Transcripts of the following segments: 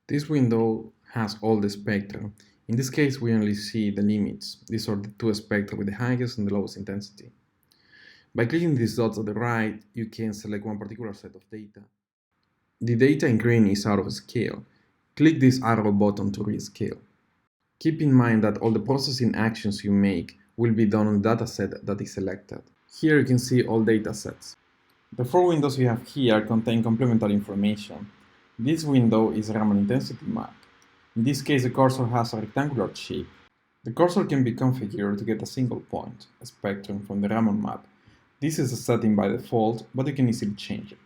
This window has all the spectra. In this case, we only see the limits. These are the two spectra with the highest and the lowest intensity. By clicking these dots at the right, you can select one particular set of data. The data in green is out of scale. Click this arrow button to rescale. Keep in mind that all the processing actions you make will be done on the dataset that is selected. Here you can see all datasets. The four windows you have here contain complementary information. This window is a Raman intensity map. In this case, the cursor has a rectangular shape. The cursor can be configured to get a single point, a spectrum from the Raman map. This is a setting by default, but you can easily change it.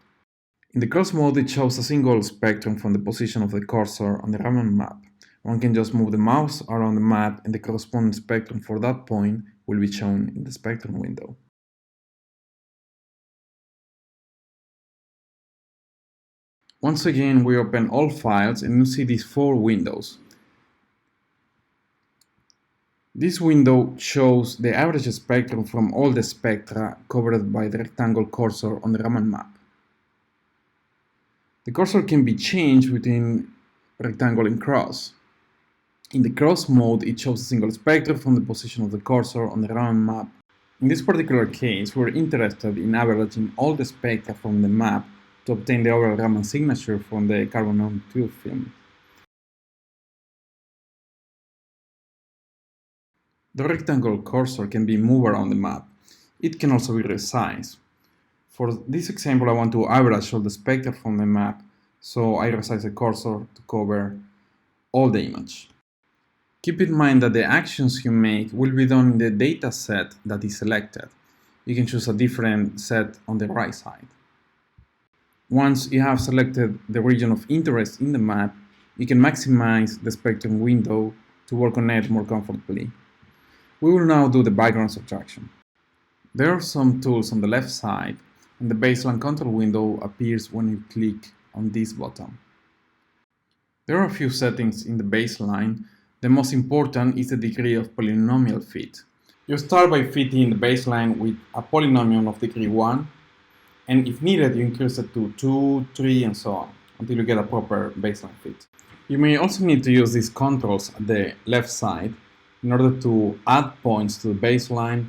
In the cross mode, it shows a single spectrum from the position of the cursor on the Raman map. One can just move the mouse around the map and the corresponding spectrum for that point will be shown in the spectrum window. Once again, we open all files and you see these four windows. This window shows the average spectrum from all the spectra covered by the rectangle cursor on the Raman map. The cursor can be changed between rectangle and cross. In the cross mode, it shows a single spectrum from the position of the cursor on the Raman map. In this particular case, we're interested in averaging all the spectra from the map to obtain the overall Raman signature from the carbon nanotube film. The rectangle cursor can be moved around the map. It can also be resized. For this example, I want to average all the spectra from the map, so I resize the cursor to cover all the image. Keep in mind that the actions you make will be done in the data set that is selected. You can choose a different set on the right side. Once you have selected the region of interest in the map, you can maximize the spectrum window to work on it more comfortably. We will now do the background subtraction. There are some tools on the left side, and the baseline control window appears when you click on this button. There are a few settings in the baseline. The most important is the degree of polynomial fit. You start by fitting the baseline with a polynomial of degree 1, and if needed, you increase it to 2, 3, and so on, until you get a proper baseline fit. You may also need to use these controls at the left side in order to add points to the baseline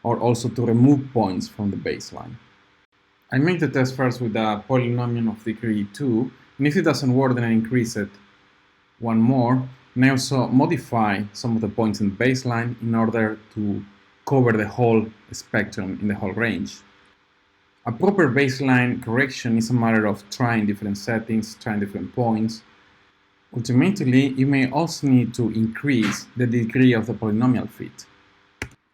or also to remove points from the baseline. I made the test first with a polynomial of degree 2, and if it doesn't work, then I increase it one more, and I also modify some of the points in the baseline in order to cover the whole spectrum in the whole range. A proper baseline correction is a matter of trying different settings, trying different points. Ultimately, you may also need to increase the degree of the polynomial fit.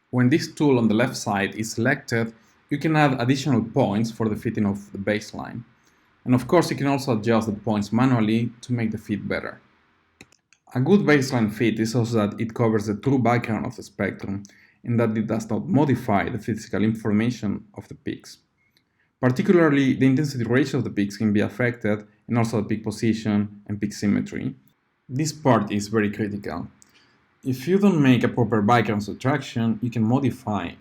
When this tool on the left side is selected, you can add additional points for the fitting of the baseline. And of course, you can also adjust the points manually to make the fit better. A good baseline fit is also that it covers the true background of the spectrum and that it does not modify the physical information of the peaks. Particularly, the intensity ratio of the peaks can be affected, and also the peak position and peak symmetry. This part is very critical. If you don't make a proper background subtraction, you can modify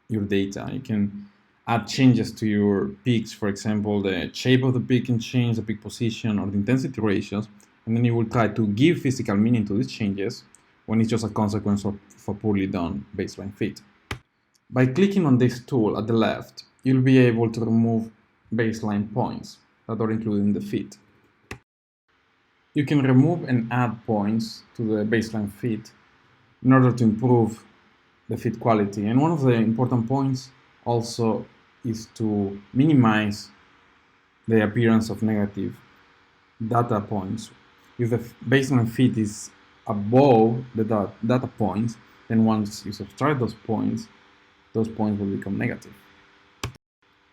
your data. You can add changes to your peaks. For example, the shape of the peak can change, the peak position, or the intensity ratios, and then you will try to give physical meaning to these changes when it's just a consequence of a poorly done baseline fit. By clicking on this tool at the left, you'll be able to remove baseline points that are included in the fit. You can remove and add points to the baseline fit in order to improve the fit quality. And one of the important points also is to minimize the appearance of negative data points. If the baseline fit is above the data points, then once you subtract those points will become negative.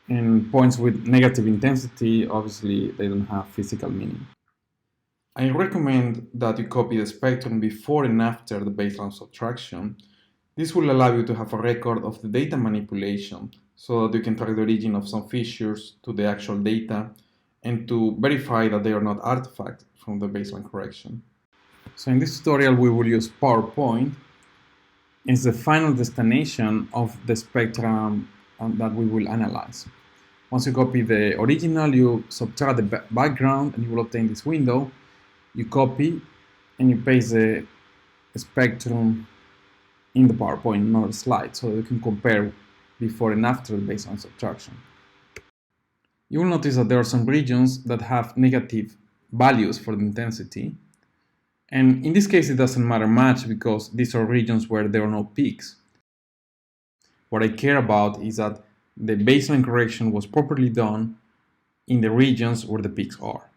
And points with negative intensity, obviously, they don't have physical meaning. I recommend that you copy the spectrum before and after the baseline subtraction. This will allow you to have a record of the data manipulation so that you can track the origin of some features to the actual data and to verify that they are not artifacts from the baseline correction. So in this tutorial, we will use PowerPoint as the final destination of the spectrum that we will analyze. Once you copy the original, you subtract the background and you will obtain this window. You copy and you paste the spectrum in the PowerPoint in another slide so you can compare before and after based on subtraction. You will notice that there are some regions that have negative values for the intensity. And in this case, it doesn't matter much because these are regions where there are no peaks. What I care about is that the baseline correction was properly done in the regions where the peaks are.